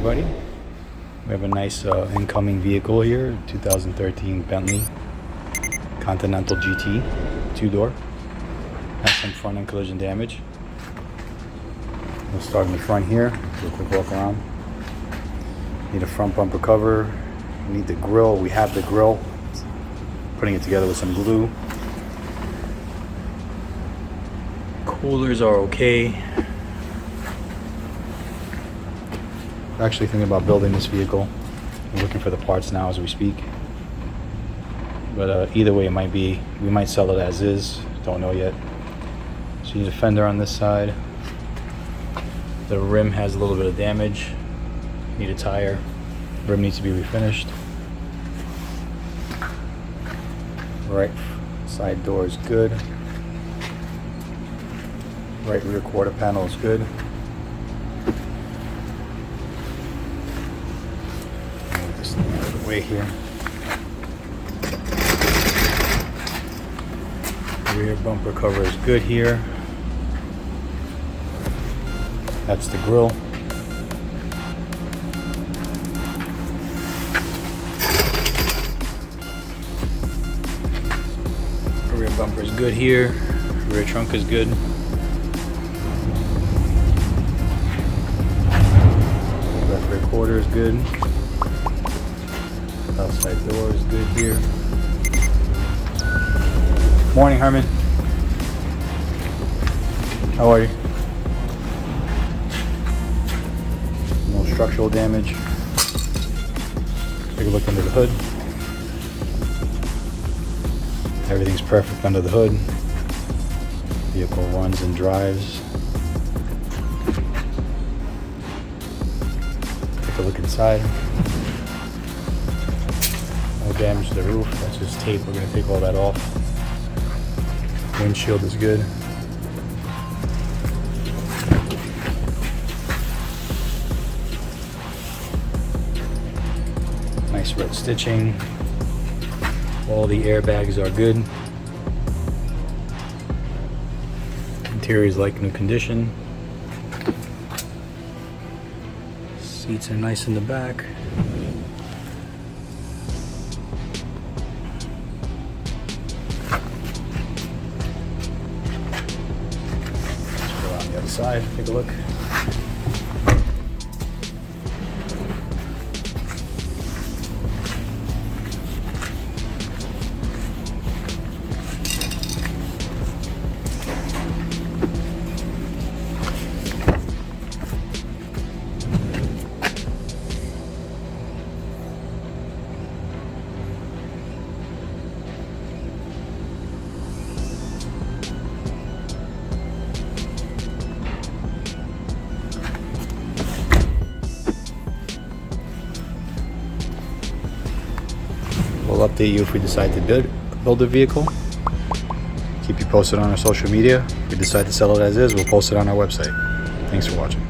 everybody. We have a nice incoming vehicle here, 2013 Bentley Continental GT, 2-door. Has some front end collision damage. We'll start in the front here, do a quick walk around. Need a front bumper cover, need the grille. We have the grille. Putting it together with some glue. Coolers are okay. We're actually thinking about building this vehicle. We're looking for the parts now as we speak. But either way, we might sell it as is. Don't know yet. So you need a fender on this side. The rim has a little bit of damage. Need a tire. Rim needs to be refinished. Right side door is good. Right rear quarter panel is good. Move this thing out of the way here. Rear bumper cover is good here. That's the grille. Rear bumper is good here. Rear trunk is good. Left rear quarter is good. Outside door is good here. Morning, Herman. How are you? No structural damage. Take a look under the hood. Everything's perfect under the hood. Vehicle runs and drives. Take a look inside. No damage to the roof. That's just tape. We're going to take all that off. Windshield is good. Nice red stitching. All the airbags are good. Interior is like new condition. Seats are nice in the back. Let's go on the other side, take a look. We'll update you if we decide to build a vehicle. Keep you posted on our social media. If we decide to sell it as is, we'll post it on our website. Thanks for watching.